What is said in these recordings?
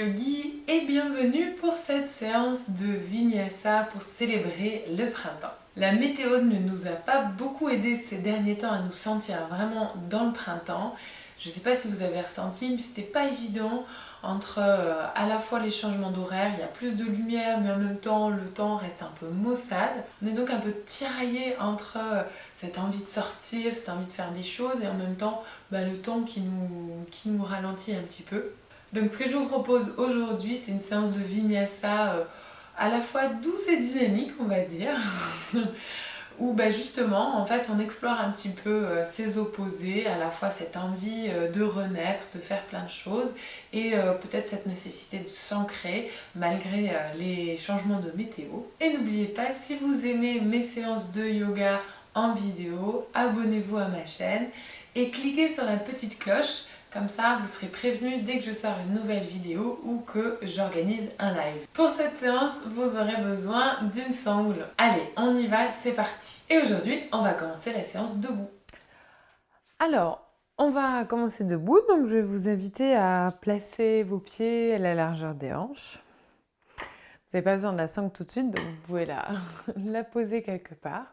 yogi et bienvenue pour cette séance de Vinyasa pour célébrer le printemps. La météo ne nous a pas beaucoup aidé ces derniers temps à nous sentir vraiment dans le printemps. Je ne sais pas si vous avez ressenti, mais c'était pas évident entre à la fois les changements d'horaire, il y a plus de lumière, mais en même temps le temps reste un peu maussade. On est donc un peu tiraillé entre cette envie de sortir, cette envie de faire des choses et en même temps le temps qui nous ralentit un petit peu. Donc ce que je vous propose aujourd'hui, c'est une séance de Vinyasa à la fois douce et dynamique, on va dire, où justement, en fait, on explore un petit peu ces opposés, à la fois cette envie de renaître, de faire plein de choses, et peut-être cette nécessité de s'ancrer malgré les changements de météo. Et n'oubliez pas, si vous aimez mes séances de yoga en vidéo, abonnez-vous à ma chaîne et cliquez sur la petite cloche. Comme ça, vous serez prévenu dès que je sors une nouvelle vidéo ou que j'organise un live. Pour cette séance, vous aurez besoin d'une sangle. Allez, on y va, c'est parti. Et aujourd'hui, on va commencer la séance debout. Alors, on va commencer debout, donc je vais vous inviter à placer vos pieds à la largeur des hanches. Vous n'avez pas besoin de la sangle tout de suite, donc vous pouvez la poser quelque part.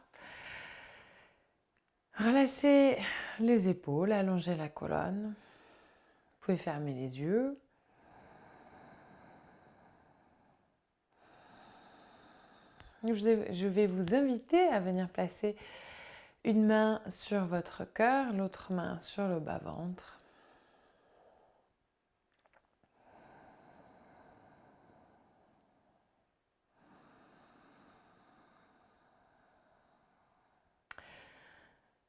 Relâchez les épaules, allongez la colonne. Vous pouvez fermer les yeux. Je vais vous inviter à venir placer une main sur votre cœur, l'autre main sur le bas-ventre.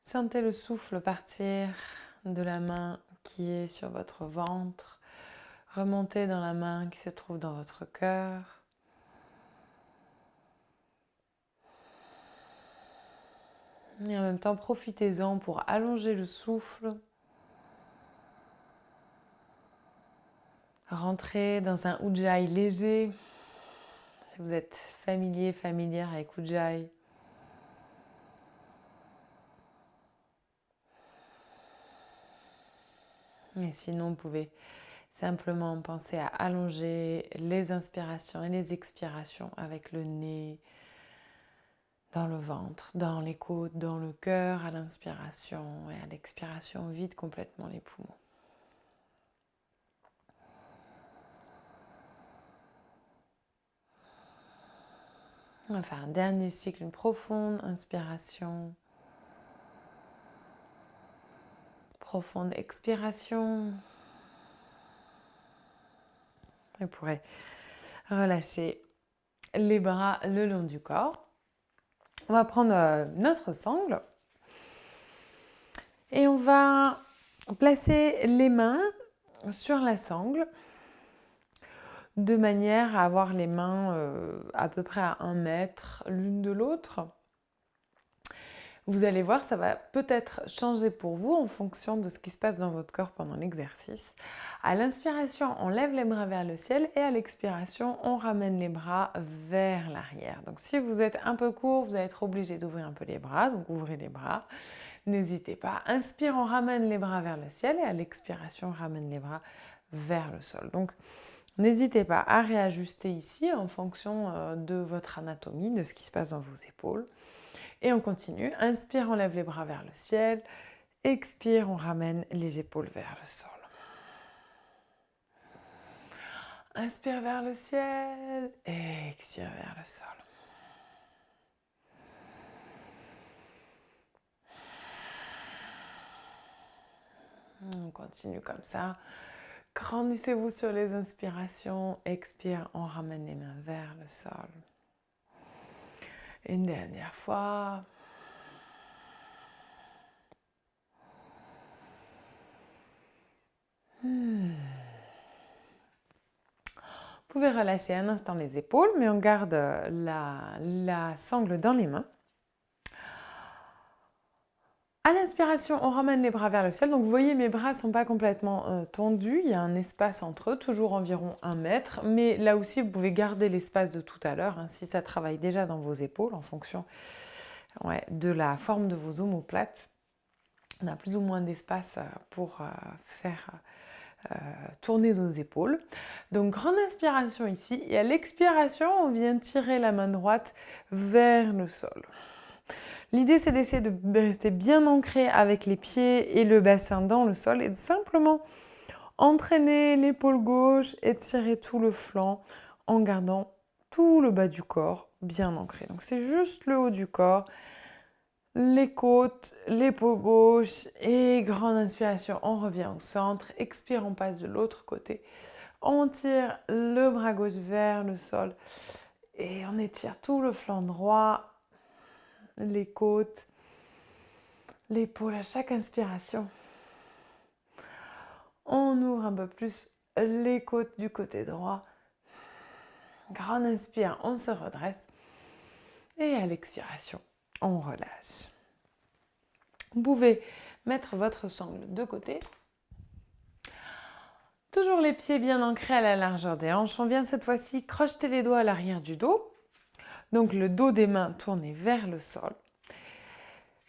Sentez le souffle partir de la main qui est sur votre ventre, remonter dans la main qui se trouve dans votre cœur. Et en même temps, profitez-en pour allonger le souffle. Rentrez dans un Ujjayi léger. Si vous êtes familière avec Ujjayi. Et sinon, vous pouvez simplement penser à allonger les inspirations et les expirations avec le nez dans le ventre, dans les côtes, dans le cœur à l'inspiration et à l'expiration, vide complètement les poumons. On va faire un dernier cycle, une profonde inspiration, profonde expiration. Vous pourrez relâcher les bras le long du corps. On va prendre notre sangle et on va placer les mains sur la sangle de manière à avoir les mains à peu près à 1 mètre l'une de l'autre. Vous allez voir, ça va peut-être changer pour vous en fonction de ce qui se passe dans votre corps pendant l'exercice. À l'inspiration, on lève les bras vers le ciel et à l'expiration, on ramène les bras vers l'arrière. Donc si vous êtes un peu court, vous allez être obligé d'ouvrir un peu les bras, donc ouvrez les bras. N'hésitez pas. Inspire, on ramène les bras vers le ciel et à l'expiration, on ramène les bras vers le sol. Donc n'hésitez pas à réajuster ici en fonction de votre anatomie, de ce qui se passe dans vos épaules. Et on continue. Inspire, on lève les bras vers le ciel. Expire, on ramène les épaules vers le sol. Inspire vers le ciel. Expire vers le sol. On continue comme ça. Grandissez-vous sur les inspirations. Expire, on ramène les mains vers le sol. Une dernière fois. Vous pouvez relâcher un instant les épaules, mais on garde la sangle dans les mains. À l'inspiration, on ramène les bras vers le ciel. Donc vous voyez, mes bras ne sont pas complètement tendus. Il y a un espace entre eux, toujours environ 1 mètre. Mais là aussi, vous pouvez garder l'espace de tout à l'heure, si ça travaille déjà dans vos épaules en fonction de la forme de vos omoplates. On a plus ou moins d'espace pour faire tourner nos épaules. Donc grande inspiration ici, et à l'expiration, on vient tirer la main droite vers le sol. L'idée, c'est d'essayer de rester bien ancré avec les pieds et le bassin dans le sol et de simplement entraîner l'épaule gauche et tirer tout le flanc en gardant tout le bas du corps bien ancré. Donc c'est juste le haut du corps, les côtes, l'épaule gauche et grande inspiration, on revient au centre, expire, on passe de l'autre côté. On tire le bras gauche vers le sol et on étire tout le flanc droit, les côtes, l'épaule à chaque inspiration. On ouvre un peu plus les côtes du côté droit. Grande inspire, on se redresse. Et à l'expiration, on relâche. Vous pouvez mettre votre sangle de côté. Toujours les pieds bien ancrés à la largeur des hanches. On vient cette fois-ci crocheter les doigts à l'arrière du dos. Donc le dos des mains tourné vers le sol.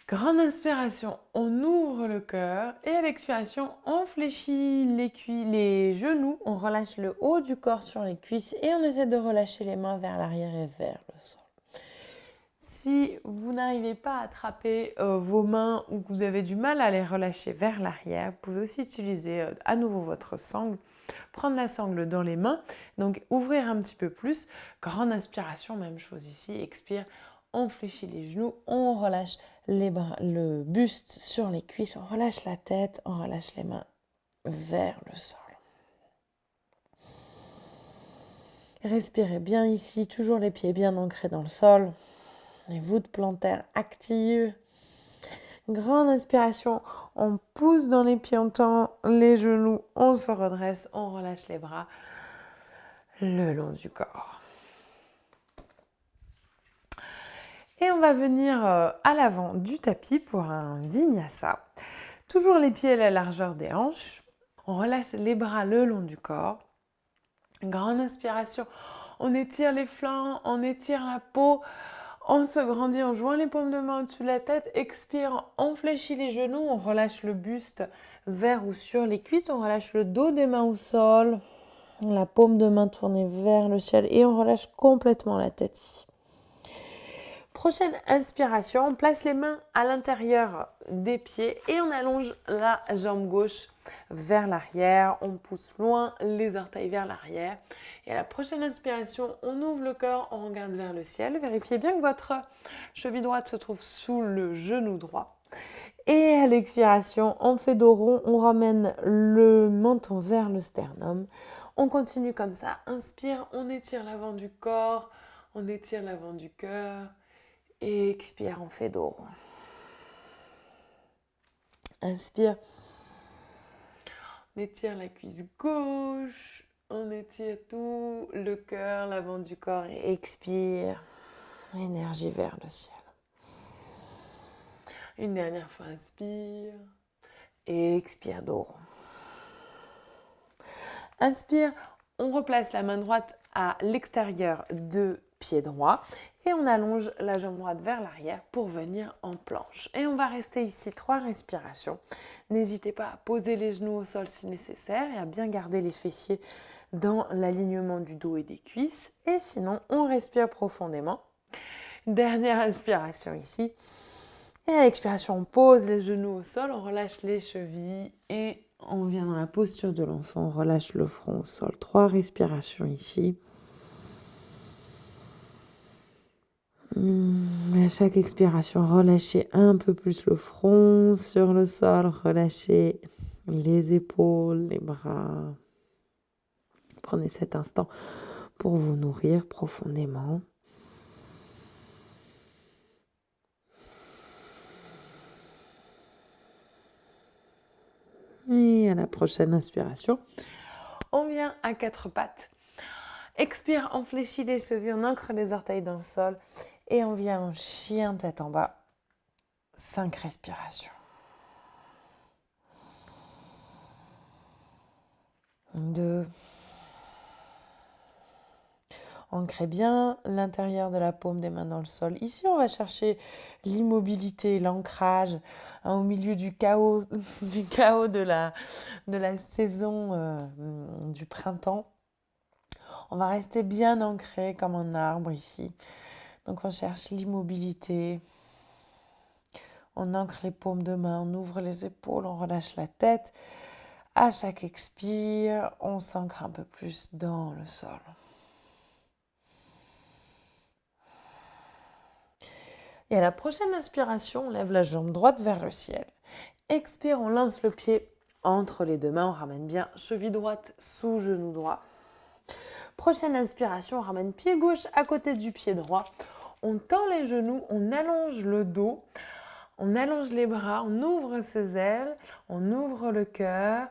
Grande inspiration, on ouvre le cœur et à l'expiration, on fléchit les genoux, on relâche le haut du corps sur les cuisses et on essaie de relâcher les mains vers l'arrière et vers le sol. Si vous n'arrivez pas à attraper vos mains ou que vous avez du mal à les relâcher vers l'arrière, vous pouvez aussi utiliser à nouveau votre sangle, prendre la sangle dans les mains, donc ouvrir un petit peu plus. Grande inspiration, même chose ici, expire, on fléchit les genoux, on relâche les bras, le buste sur les cuisses, on relâche la tête, on relâche les mains vers le sol. Respirez bien ici, toujours les pieds bien ancrés dans le sol, les voûtes plantaires actives. Grande inspiration, on pousse dans les pieds, on tend les genoux, on se redresse, on relâche les bras le long du corps. Et on va venir à l'avant du tapis pour un vinyasa. Toujours les pieds à la largeur des hanches. On relâche les bras le long du corps. Grande inspiration, on étire les flancs, on étire la peau, on se grandit, on joint les paumes de main au-dessus de la tête. Expire, on fléchit les genoux, on relâche le buste vers ou sur les cuisses, on relâche le dos des mains au sol, la paume de main tournée vers le ciel et on relâche complètement la tête ici. Prochaine inspiration, on place les mains à l'intérieur des pieds et on allonge la jambe gauche vers l'arrière. On pousse loin les orteils vers l'arrière. Et à la prochaine inspiration, on ouvre le corps, on regarde vers le ciel. Vérifiez bien que votre cheville droite se trouve sous le genou droit. Et à l'expiration, on fait dos rond, on ramène le menton vers le sternum. On continue comme ça. Inspire, on étire l'avant du corps, on étire l'avant du cœur. Et expire, on fait dos rond. Inspire, on étire la cuisse gauche, on étire tout le cœur, l'avant du corps et expire, énergie vers le ciel. Une dernière fois, inspire et expire, dos rond. Inspire, on replace la main droite à l'extérieur de pied droit et on allonge la jambe droite vers l'arrière pour venir en planche. Et on va rester ici 3 respirations. N'hésitez pas à poser les genoux au sol si nécessaire et à bien garder les fessiers dans l'alignement du dos et des cuisses. Et sinon, on respire profondément. Dernière inspiration ici. Et à l'expiration, on pose les genoux au sol, on relâche les chevilles et on vient dans la posture de l'enfant, on relâche le front au sol. 3 respirations ici. À chaque expiration, relâchez un peu plus le front sur le sol, relâchez les épaules, les bras. Prenez cet instant pour vous nourrir profondément. Et à la prochaine inspiration, on vient à 4 pattes. Expire, on fléchit les chevilles, on ancre les orteils dans le sol et on vient en chien tête en bas. 5 respirations. 2. Ancrez bien l'intérieur de la paume des mains dans le sol. Ici, on va chercher l'immobilité, l'ancrage, au milieu du chaos, du chaos de la saison du printemps. On va rester bien ancré comme un arbre ici. Donc, on cherche l'immobilité. On ancre les paumes de main, on ouvre les épaules, on relâche la tête. À chaque expire, on s'ancre un peu plus dans le sol. Et à la prochaine inspiration, on lève la jambe droite vers le ciel. Expire, on lance le pied entre les deux mains, on ramène bien cheville droite sous genou droit. Prochaine inspiration, on ramène pied gauche à côté du pied droit. On tend les genoux, on allonge le dos, on allonge les bras, on ouvre ses ailes, on ouvre le cœur.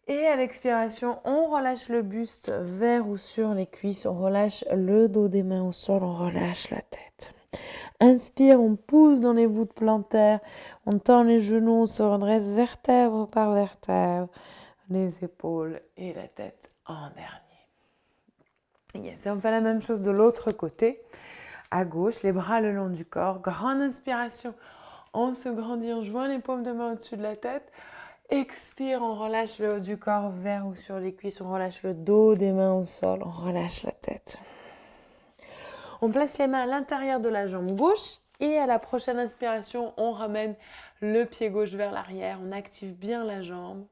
Et à l'expiration, on relâche le buste vers ou sur les cuisses, on relâche le dos des mains au sol, on relâche la tête. Inspire, on pousse dans les voûtes plantaires, on tend les genoux, on se redresse vertèbre par vertèbre, les épaules et la tête en dernier. Yes, et on fait la même chose de l'autre côté, à gauche, les bras le long du corps. Grande inspiration, on se grandit, on joint les paumes de main au-dessus de la tête. Expire, on relâche le haut du corps vers ou sur les cuisses, on relâche le dos des mains au sol, on relâche la tête. On place les mains à l'intérieur de la jambe gauche et à la prochaine inspiration, on ramène le pied gauche vers l'arrière, on active bien la jambe.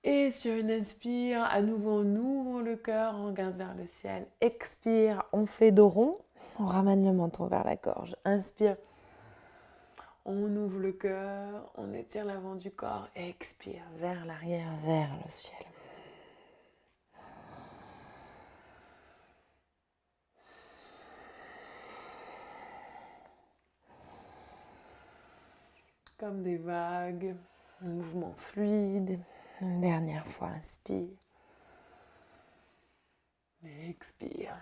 Et sur une inspire, à nouveau on ouvre le cœur, on regarde vers le ciel. Expire, on fait dos rond, on ramène le menton vers la gorge. Inspire, on ouvre le cœur, on étire l'avant du corps et expire vers l'arrière, vers le ciel. Comme des vagues, un mouvement fluide. Une dernière fois, inspire. Et expire.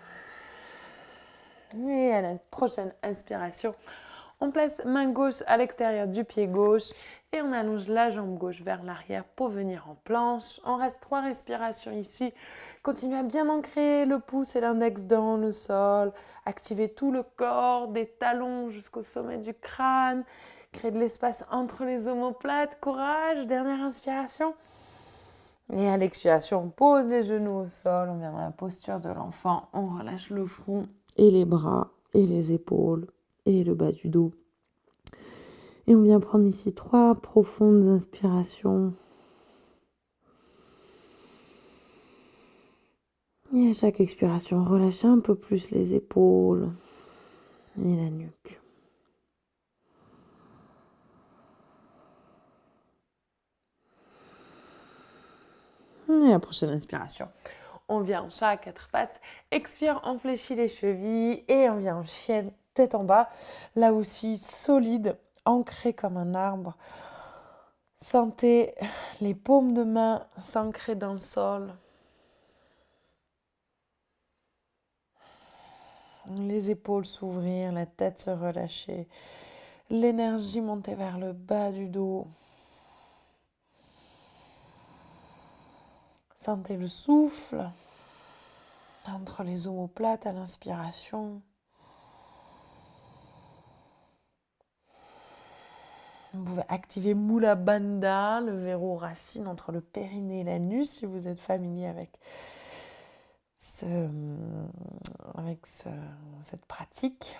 Et à la prochaine inspiration, on place main gauche à l'extérieur du pied gauche et on allonge la jambe gauche vers l'arrière pour venir en planche. On reste 3 respirations ici. Continuez à bien ancrer le pouce et l'index dans le sol. Activez tout le corps, des talons jusqu'au sommet du crâne. Créez de l'espace entre les omoplates. Courage, dernière inspiration. Et à l'expiration, on pose les genoux au sol. On vient dans la posture de l'enfant. On relâche le front et les bras et les épaules et le bas du dos. Et on vient prendre ici 3 profondes inspirations. Et à chaque expiration, relâchez un peu plus les épaules et la nuque. Et la prochaine inspiration, on vient en chat à 4 pattes. Expire, on fléchit les chevilles et on vient en chienne, tête en bas. Là aussi, solide, ancré comme un arbre. Sentez les paumes de main s'ancrer dans le sol. Les épaules s'ouvrir, la tête se relâcher. L'énergie monter vers le bas du dos. Sentez le souffle entre les omoplates à l'inspiration. Vous pouvez activer Mula Bandha, le verrou racine entre le périnée et la nuque, si vous êtes familier avec cette pratique.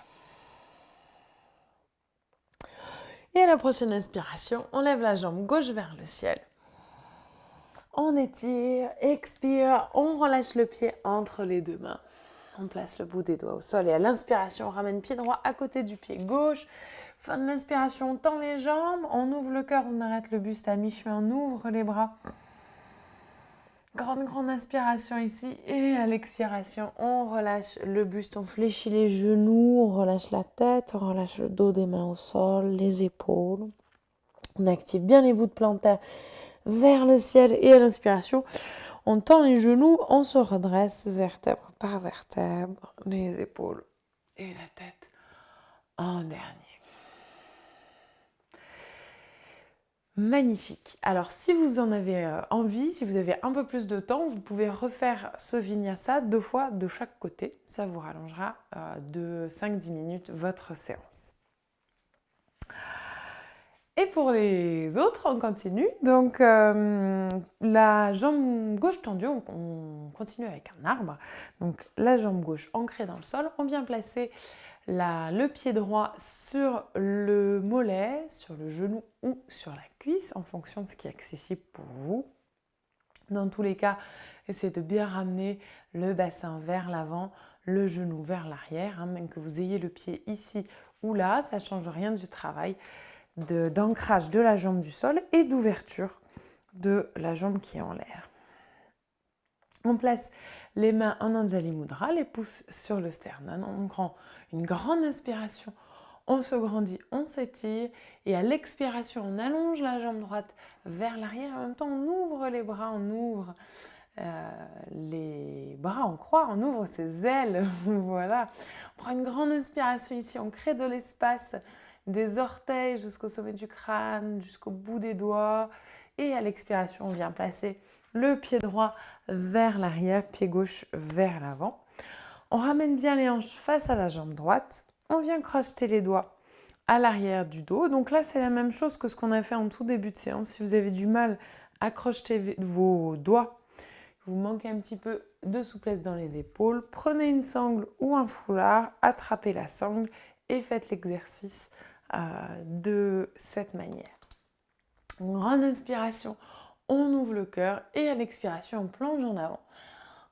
Et à la prochaine inspiration, on lève la jambe gauche vers le ciel. On étire, expire, on relâche le pied entre les deux mains. On place le bout des doigts au sol et à l'inspiration, on ramène pied droit à côté du pied gauche. Fin de l'inspiration, on tend les jambes, on ouvre le cœur, on arrête le buste à mi-chemin, on ouvre les bras. Grande inspiration ici et à l'expiration, on relâche le buste, on fléchit les genoux, on relâche la tête, on relâche le dos des mains au sol, les épaules. On active bien les voûtes plantaires vers le ciel et à l'inspiration, on tend les genoux, on se redresse vertèbre par vertèbre, les épaules et la tête en dernier. Magnifique. Alors, si vous en avez envie, si vous avez un peu plus de temps, vous pouvez refaire ce vinyasa 2 fois de chaque côté. Ça vous rallongera de 5-10 minutes votre séance. Et pour les autres, on continue. Donc, la jambe gauche tendue, on continue avec un arbre. Donc, la jambe gauche ancrée dans le sol. On vient placer le pied droit sur le mollet, sur le genou ou sur la cuisse, en fonction de ce qui est accessible pour vous. Dans tous les cas, essayez de bien ramener le bassin vers l'avant, le genou vers l'arrière, même que vous ayez le pied ici ou là, ça ne change rien du travail d'ancrage de la jambe du sol et d'ouverture de la jambe qui est en l'air. On place les mains en Anjali Mudra, les pouces sur le sternum. On prend une grande inspiration, on se grandit, on s'étire. Et à l'expiration, on allonge la jambe droite vers l'arrière. En même temps, on ouvre les bras, on ouvre les bras en croix, on ouvre ses ailes. Voilà. On prend une grande inspiration ici, on crée de l'espace des orteils jusqu'au sommet du crâne, jusqu'au bout des doigts. Et à l'expiration, on vient placer le pied droit vers l'arrière, pied gauche vers l'avant. On ramène bien les hanches face à la jambe droite. On vient crocheter les doigts à l'arrière du dos. Donc là, c'est la même chose que ce qu'on a fait en tout début de séance. Si vous avez du mal à crocheter vos doigts, vous manquez un petit peu de souplesse dans les épaules, prenez une sangle ou un foulard, attrapez la sangle et faites l'exercice de cette manière. Une grande inspiration, on ouvre le cœur et à l'expiration, on plonge en avant.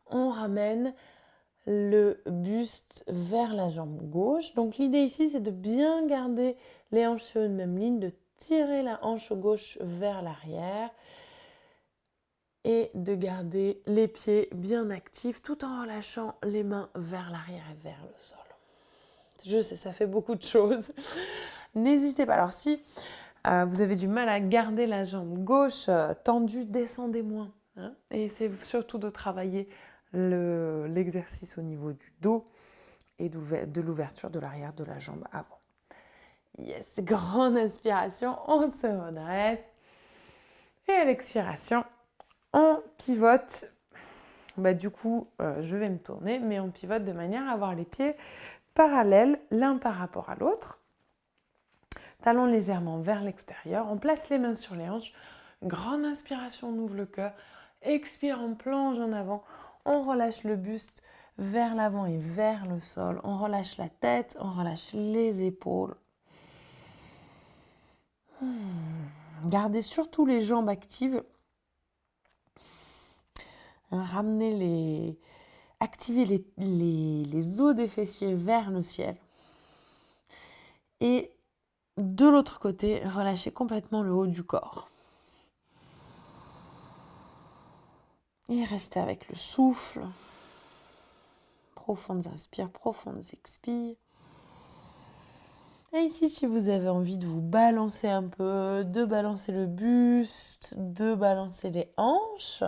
On ramène le buste vers la jambe gauche. Donc l'idée ici, c'est de bien garder les hanches sur une même ligne, de tirer la hanche gauche vers l'arrière et de garder les pieds bien actifs tout en relâchant les mains vers l'arrière et vers le sol. Je sais, ça fait beaucoup de choses. N'hésitez pas. Alors si vous avez du mal à garder la jambe gauche tendue, descendez moins. Hein, et c'est surtout de travailler l'exercice au niveau du dos et de l'ouverture de l'arrière de la jambe avant. Yes, grande inspiration, on se redresse. Et à l'expiration, on pivote. Du coup, je vais me tourner, mais on pivote de manière à avoir les pieds parallèles l'un par rapport à l'autre. Talons légèrement vers l'extérieur. On place les mains sur les hanches. Grande inspiration, on ouvre le cœur. Expire, on plonge en avant. On relâche le buste vers l'avant et vers le sol. On relâche la tête, on relâche les épaules. Gardez surtout les jambes actives. Activez les os des fessiers vers le ciel. Et de l'autre côté, relâchez complètement le haut du corps. Et restez avec le souffle. Profondes inspires, profondes expires. Et ici, si vous avez envie de vous balancer un peu, de balancer le buste, de balancer les hanches,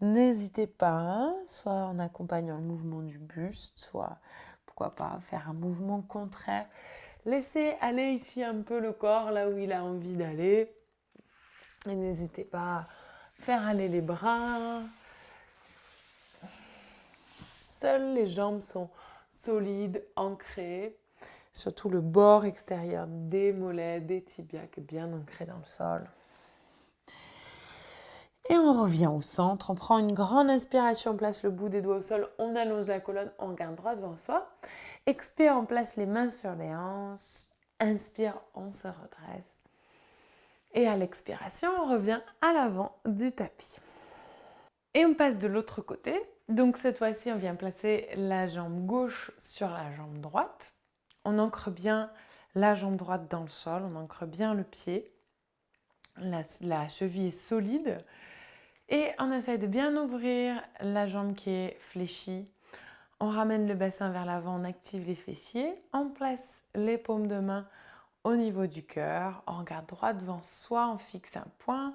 n'hésitez pas, hein, soit en accompagnant le mouvement du buste, soit, pourquoi pas, faire un mouvement contraire. Laissez aller ici un peu le corps là où il a envie d'aller. Et n'hésitez pas à faire aller les bras. Seules les jambes sont solides, ancrées. Surtout le bord extérieur des mollets, des tibias qui est bien ancré dans le sol. Et on revient au centre, on prend une grande inspiration, on place le bout des doigts au sol, on allonge la colonne, on garde droit devant soi. Expire, on place les mains sur les hanches. Inspire, on se redresse. Et à l'expiration, on revient à l'avant du tapis. Et on passe de l'autre côté. Donc cette fois-ci, on vient placer la jambe gauche sur la jambe droite. On ancre bien la jambe droite dans le sol, on ancre bien le pied. La cheville est solide. Et on essaye de bien ouvrir la jambe qui est fléchie. On ramène le bassin vers l'avant, on active les fessiers. On place les paumes de main au niveau du cœur. On regarde droit devant soi, on fixe un point.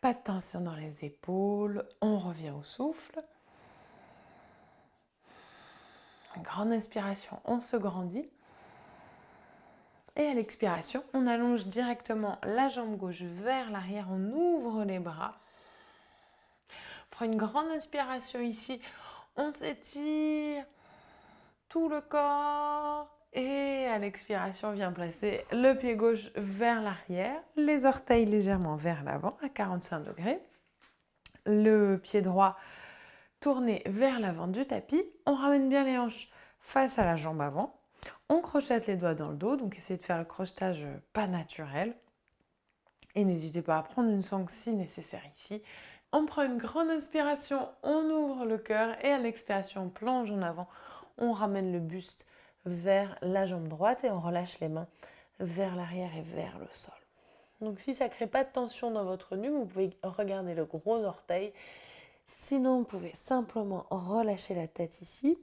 Pas de tension dans les épaules. On revient au souffle. Une grande inspiration, on se grandit. Et à l'expiration, on allonge directement la jambe gauche vers l'arrière, on ouvre les bras. On prend une grande inspiration ici, on s'étire tout le corps. Et à l'expiration, on vient placer le pied gauche vers l'arrière, les orteils légèrement vers l'avant à 45 degrés. Le pied droit tourné vers l'avant du tapis. On ramène bien les hanches face à la jambe avant. On crochette les doigts dans le dos, donc essayez de faire le crochetage pas naturel. Et n'hésitez pas à prendre une sangle si nécessaire ici. On prend une grande inspiration, on ouvre le cœur et à l'expiration, on plonge en avant. On ramène le buste vers la jambe droite et on relâche les mains vers l'arrière et vers le sol. Donc si ça ne crée pas de tension dans votre nuque, vous pouvez regarder le gros orteil. Sinon, vous pouvez simplement relâcher la tête ici.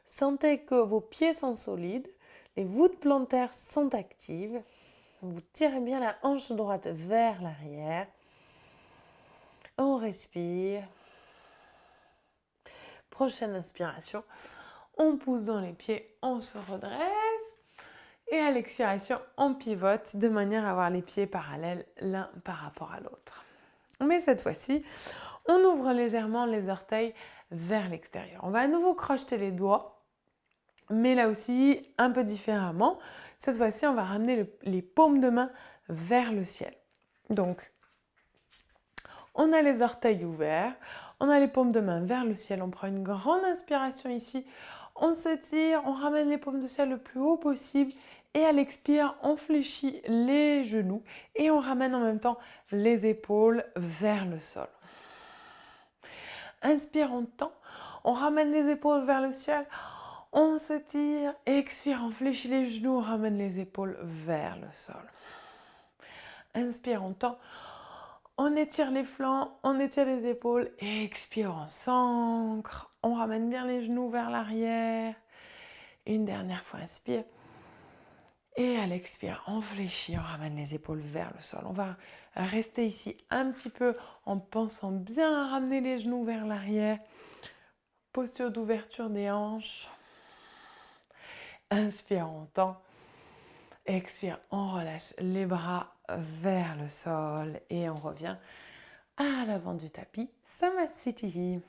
Sentez que vos pieds sont solides, les voûtes plantaires sont actives. Vous tirez bien la hanche droite vers l'arrière. On respire. Prochaine inspiration. On pousse dans les pieds, on se redresse. Et à l'expiration, on pivote de manière à avoir les pieds parallèles l'un par rapport à l'autre. Mais cette fois-ci, on ouvre légèrement les orteils vers l'extérieur. On va à nouveau crocheter les doigts, mais là aussi un peu différemment. Cette fois-ci, on va ramener les paumes de main vers le ciel. Donc, on a les orteils ouverts, on a les paumes de main vers le ciel. On prend une grande inspiration ici, on s'étire, on ramène les paumes de ciel le plus haut possible. Et à l'expire, on fléchit les genoux et on ramène en même temps les épaules vers le sol. Inspire, on tend, on ramène les épaules vers le ciel, on s'étire, expire, on fléchit les genoux, on ramène les épaules vers le sol. Inspire, on tend, on étire les flancs, on étire les épaules, expire, on s'ancre, on ramène bien les genoux vers l'arrière. Une dernière fois, inspire. Et à l'expire, on fléchit, on ramène les épaules vers le sol. On va rester ici un petit peu en pensant bien à ramener les genoux vers l'arrière. Posture d'ouverture des hanches. Inspire, on tend. Expire, on relâche les bras vers le sol. Et on revient à l'avant du tapis, Samasthiti.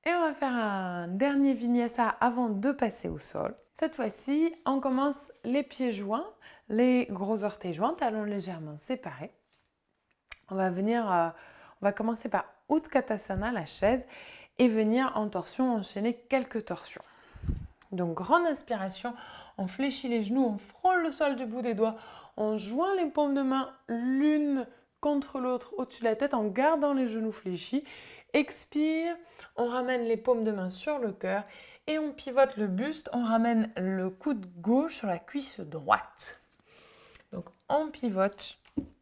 Et on va faire un dernier vinyasa avant de passer au sol. Cette fois-ci, on commence les pieds joints, les gros orteils joints, talons légèrement séparés. On va commencer par Utkatasana, la chaise, et venir en torsion, enchaîner quelques torsions. Donc, grande inspiration, on fléchit les genoux, on frôle le sol du bout des doigts, on joint les paumes de main l'une contre l'autre au-dessus de la tête en gardant les genoux fléchis. Expire, on ramène les paumes de main sur le cœur et on pivote le buste, on ramène le coude gauche sur la cuisse droite. Donc on pivote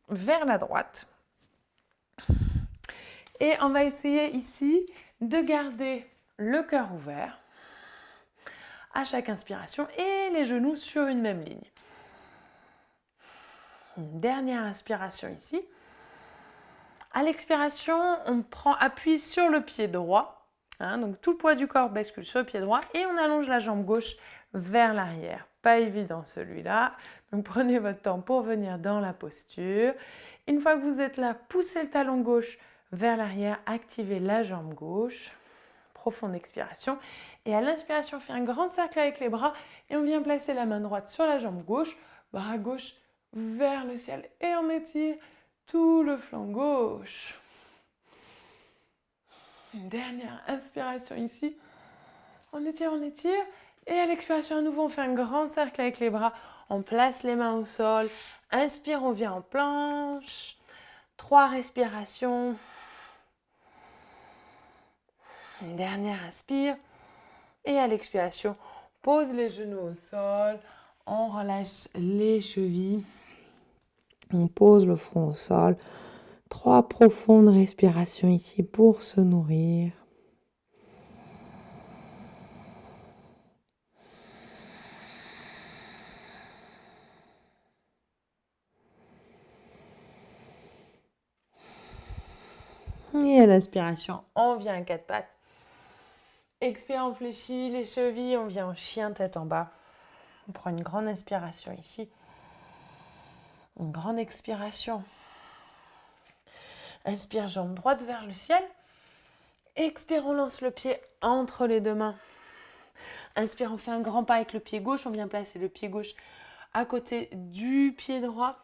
vers la droite. Et on va essayer ici de garder le cœur ouvert à chaque inspiration et les genoux sur une même ligne. Une dernière inspiration ici. À l'expiration, on prend appui sur le pied droit. Donc tout le poids du corps bascule sur le pied droit et on allonge la jambe gauche vers l'arrière. Pas évident celui-là. Donc prenez votre temps pour venir dans la posture. Une fois que vous êtes là, poussez le talon gauche vers l'arrière, activez la jambe gauche. Profonde expiration. Et à l'inspiration, on fait un grand cercle avec les bras et on vient placer la main droite sur la jambe gauche, bras gauche vers le ciel et on étire tout le flanc gauche. Une dernière inspiration ici. On étire. Et à l'expiration à nouveau, on fait un grand cercle avec les bras. On place les mains au sol. Inspire, on vient en planche. 3 respirations. Une dernière inspire. Et à l'expiration, pose les genoux au sol. On relâche les chevilles. On pose le front au sol. 3 profondes respirations ici pour se nourrir. Et à l'inspiration, on vient à 4 pattes. Expire, on fléchit les chevilles, on vient en chien tête en bas. On prend une grande inspiration ici. Une grande expiration. Inspire, jambe droite vers le ciel. Expire, on lance le pied entre les deux mains. Inspire, on fait un grand pas avec le pied gauche. On vient placer le pied gauche à côté du pied droit.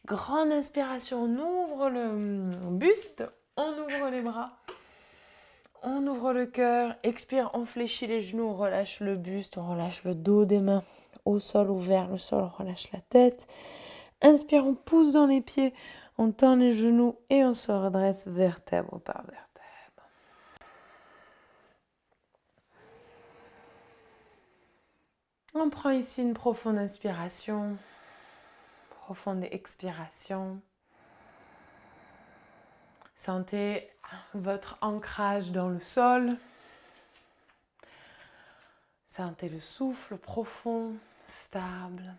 Grande inspiration, on ouvre le buste, on ouvre les bras. On ouvre le cœur. Expire, on fléchit les genoux, on relâche le buste, on relâche le dos des mains au sol ou vers le sol, on relâche la tête. Inspire, on pousse dans les pieds, on tend les genoux et on se redresse vertèbre par vertèbre. On prend ici une profonde inspiration, profonde expiration. Sentez votre ancrage dans le sol. Sentez le souffle profond, stable.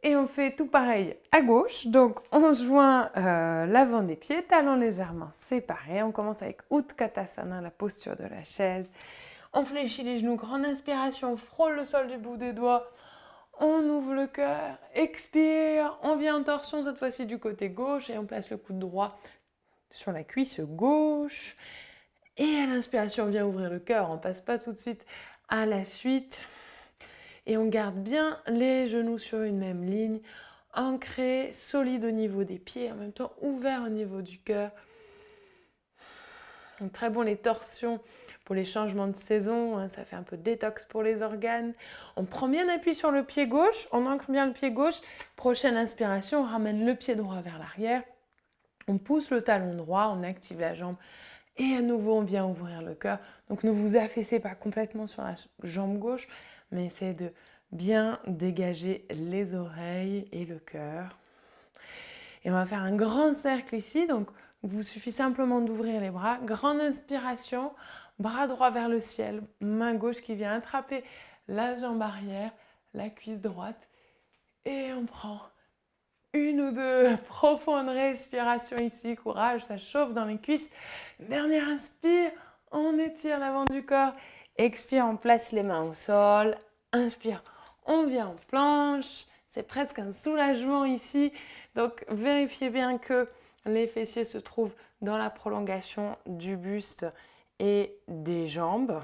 Et on fait tout pareil à gauche. Donc, on joint l'avant des pieds, talons légèrement séparés. On commence avec Utkatasana, la posture de la chaise. On fléchit les genoux, grande inspiration, on frôle le sol du bout des doigts. On ouvre le cœur, expire. On vient en torsion cette fois-ci du côté gauche et on place le coude droit sur la cuisse gauche. Et à l'inspiration, on vient ouvrir le cœur. On ne passe pas tout de suite à la suite. Et on garde bien les genoux sur une même ligne, ancrés, solides au niveau des pieds, en même temps ouverts au niveau du cœur. Donc, très bon les torsions pour les changements de saison, hein, ça fait un peu détox pour les organes. On prend bien appui sur le pied gauche, on ancre bien le pied gauche. Prochaine inspiration, on ramène le pied droit vers l'arrière. On pousse le talon droit, on active la jambe. Et à nouveau, on vient ouvrir le cœur. Donc, ne vous affaissez pas complètement sur la jambe gauche, mais essayez de bien dégager les oreilles et le cœur. Et on va faire un grand cercle ici. Donc, il vous suffit simplement d'ouvrir les bras. Grande inspiration, bras droit vers le ciel, main gauche qui vient attraper la jambe arrière, la cuisse droite. Et on prend une ou deux profondes respirations ici. Courage, ça chauffe dans les cuisses. Dernière inspire, on étire l'avant du corps. Expire, on place les mains au sol. Inspire, on vient en planche. C'est presque un soulagement ici. Donc, vérifiez bien que les fessiers se trouvent dans la prolongation du buste et des jambes.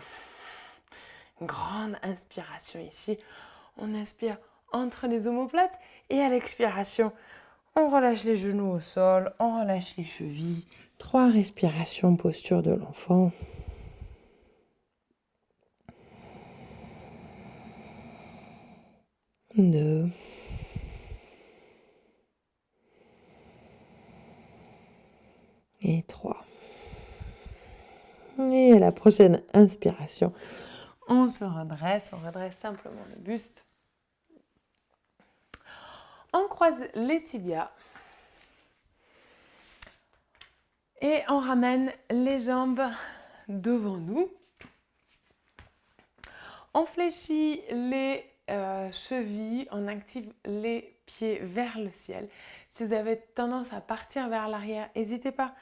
Grande inspiration ici. On inspire entre les omoplates et à l'expiration, on relâche les genoux au sol, on relâche les chevilles. 3 respirations, posture de l'enfant. 2. Et 3. Et à la prochaine inspiration, on se redresse, on redresse simplement le buste. On croise les tibias et on ramène les jambes devant nous. On fléchit les chevilles, on active les pieds vers le ciel. Si vous avez tendance à partir vers l'arrière, n'hésitez pas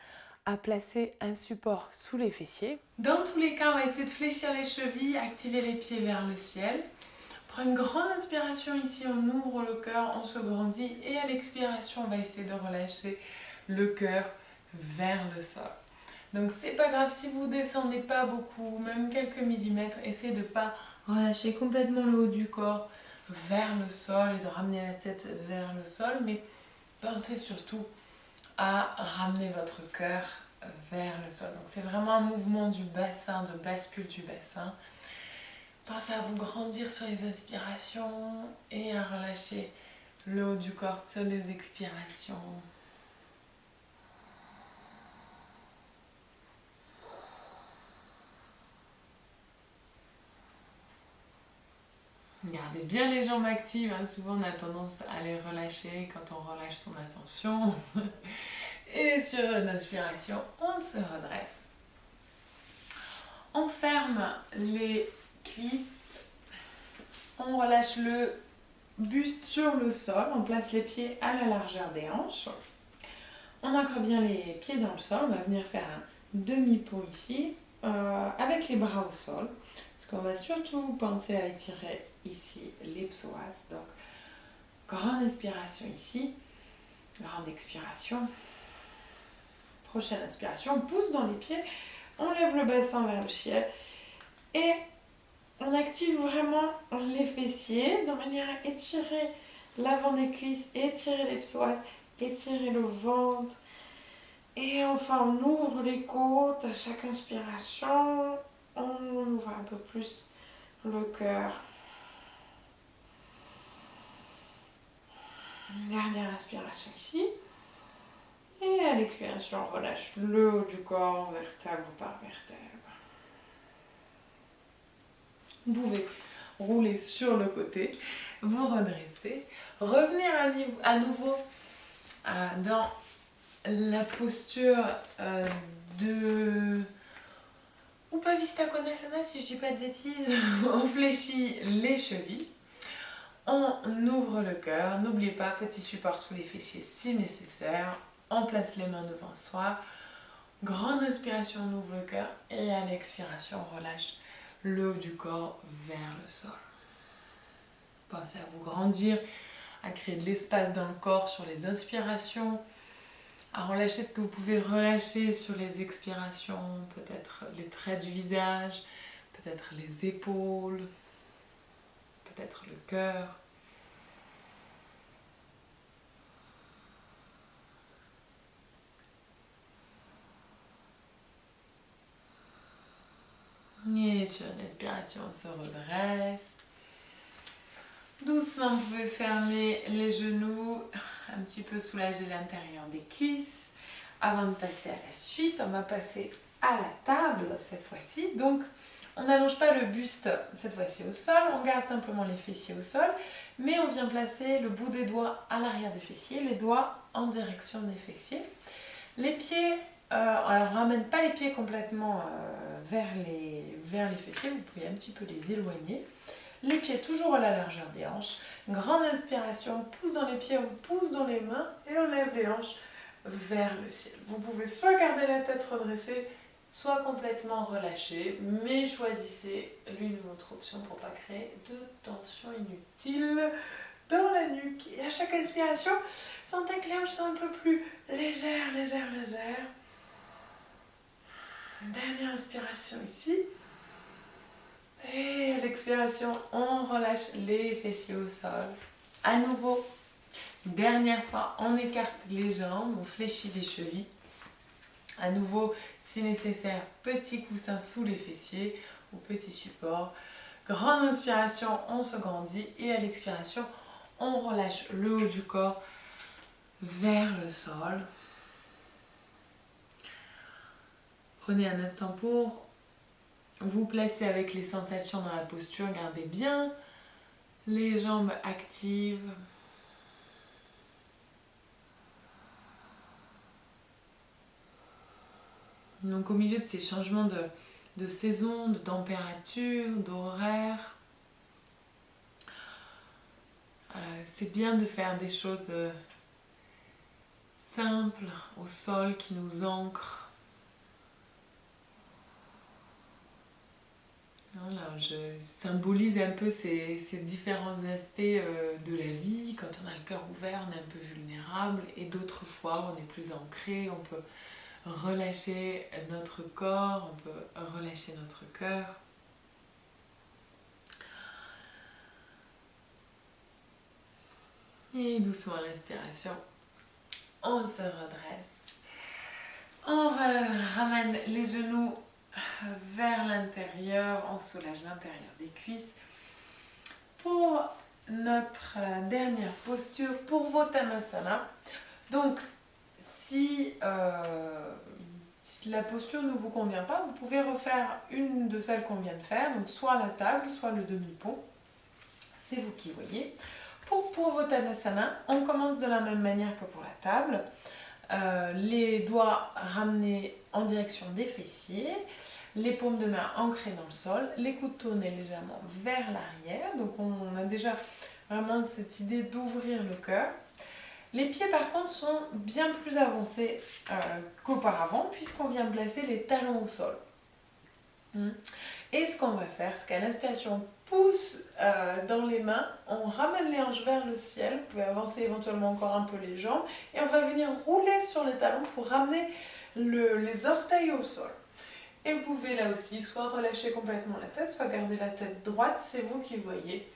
à placer un support sous les fessiers. Dans tous les cas, on va essayer de fléchir les chevilles, activer les pieds vers le ciel. On prend une grande inspiration ici, on ouvre le cœur, on se grandit et à l'expiration, on va essayer de relâcher le cœur vers le sol. Donc c'est pas grave si vous descendez pas beaucoup, même quelques millimètres, essayez de pas relâcher complètement le haut du corps vers le sol et de ramener la tête vers le sol, mais pensez surtout à ramener votre cœur vers le sol. Donc c'est vraiment un mouvement du bassin, de bascule du bassin. Pensez à vous grandir sur les inspirations et à relâcher le haut du corps sur les expirations. Gardez bien les jambes actives, hein. Souvent on a tendance à les relâcher quand on relâche son attention. Et sur une inspiration, on se redresse. On ferme les cuisses, on relâche le buste sur le sol, on place les pieds à la largeur des hanches. On ancre bien les pieds dans le sol, on va venir faire un demi-pont ici, avec les bras au sol. Parce qu'on va surtout penser à étirer ici les psoas. Donc, grande inspiration ici, grande expiration. Prochaine inspiration, on pousse dans les pieds, on lève le bassin vers le ciel et on active vraiment les fessiers de manière à étirer l'avant des cuisses, étirer les psoas, étirer le ventre. Et enfin, on ouvre les côtes à chaque inspiration. On ouvre un peu plus le cœur. Dernière inspiration ici. Et à l'expiration, on relâche le haut du corps, vertèbre par vertèbre. Vous pouvez rouler sur le côté, vous redresser, revenir à nouveau dans la posture de Upavista Konasana, si je dis pas de bêtises. On fléchit les chevilles, on ouvre le cœur, n'oubliez pas, petit support sous les fessiers si nécessaire, on place les mains devant soi, grande inspiration, on ouvre le cœur et à l'expiration, on relâche le haut du corps vers le sol. Pensez à vous grandir, à créer de l'espace dans le corps sur les inspirations, à relâcher ce que vous pouvez relâcher sur les expirations, peut-être les traits du visage, peut-être les épaules, peut-être le cœur. Et sur une inspiration, on se redresse. Doucement, vous pouvez fermer les genoux, un petit peu soulager l'intérieur des cuisses. Avant de passer à la suite, on va passer à la table cette fois-ci. Donc, on n'allonge pas le buste cette fois-ci au sol, on garde simplement les fessiers au sol, mais on vient placer le bout des doigts à l'arrière des fessiers, les doigts en direction des fessiers. Les pieds, alors on ne ramène pas les pieds complètement vers les fessiers, vous pouvez un petit peu les éloigner. Les pieds toujours à la largeur des hanches. Grande inspiration, on pousse dans les pieds, on pousse dans les mains et on lève les hanches vers le ciel. Vous pouvez soit garder la tête redressée, soit complètement relâchée, mais choisissez l'une ou l'autre option pour ne pas créer de tension inutile dans la nuque. Et à chaque inspiration, sentez que les hanches sont un peu plus légères, légères, légères. Dernière inspiration ici. Et à l'expiration, on relâche les fessiers au sol. À nouveau, dernière fois, on écarte les jambes, on fléchit les chevilles. À nouveau, si nécessaire, petit coussin sous les fessiers ou petit support. Grande inspiration, on se grandit et à l'expiration, on relâche le haut du corps vers le sol. Prenez un instant pour vous placer avec les sensations dans la posture. Gardez bien les jambes actives. Donc au milieu de ces changements de saison, de température, d'horaire, c'est bien de faire des choses simples au sol qui nous ancrent. Voilà, je symbolise un peu ces différents aspects de la vie. Quand on a le cœur ouvert, on est un peu vulnérable et d'autres fois on est plus ancré, on peut relâcher notre corps, on peut relâcher notre cœur. Et doucement à l'inspiration, on se redresse. On ramène les genoux vers l'intérieur, on soulage l'intérieur des cuisses. Pour notre dernière posture, pour Vottanasana, donc si la posture ne vous convient pas, vous pouvez refaire une de celles qu'on vient de faire, donc soit la table, soit le demi-pont, c'est vous qui voyez. Pour Vottanasana, on commence de la même manière que pour la table. Les doigts ramenés en direction des fessiers, les paumes de main ancrées dans le sol, les coudes tournés légèrement vers l'arrière. Donc on a déjà vraiment cette idée d'ouvrir le cœur. Les pieds par contre sont bien plus avancés qu'auparavant puisqu'on vient placer les talons au sol. Et ce qu'on va faire, c'est qu'à l'inspiration, pousse dans les mains, on ramène les hanches vers le ciel, vous pouvez avancer éventuellement encore un peu les jambes, et on va venir rouler sur les talons pour ramener les orteils au sol. Et vous pouvez là aussi soit relâcher complètement la tête, soit garder la tête droite, c'est vous qui voyez.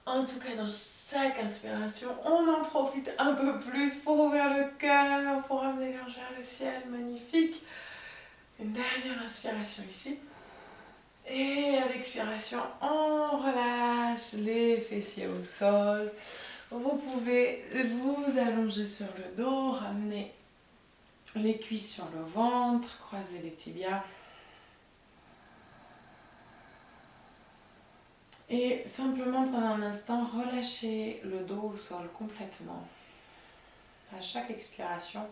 En tout cas, dans chaque inspiration, on en profite un peu plus pour ouvrir le cœur, pour ramener les hanches vers le ciel, magnifique. Une dernière inspiration ici. Et à l'expiration, on relâche les fessiers au sol. Vous pouvez vous allonger sur le dos, ramener les cuisses sur le ventre, croiser les tibias. Et simplement pendant un instant, relâchez le dos au sol complètement. À chaque expiration,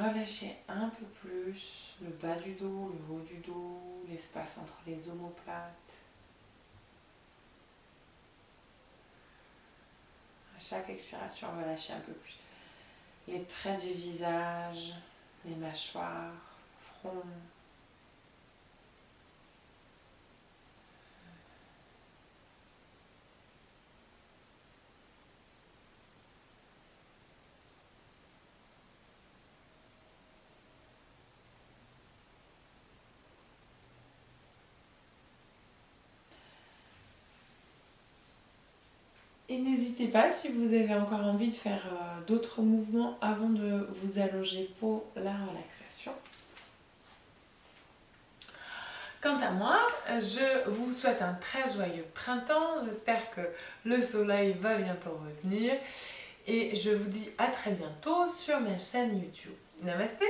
relâchez un peu plus le bas du dos, le haut du dos, l'espace entre les omoplates. À chaque expiration, relâchez un peu plus les traits du visage, les mâchoires, le front. Et n'hésitez pas, si vous avez encore envie de faire d'autres mouvements avant de vous allonger pour la relaxation. Quant à moi, je vous souhaite un très joyeux printemps. J'espère que le soleil va bientôt revenir. Et je vous dis à très bientôt sur ma chaîne YouTube. Namasté!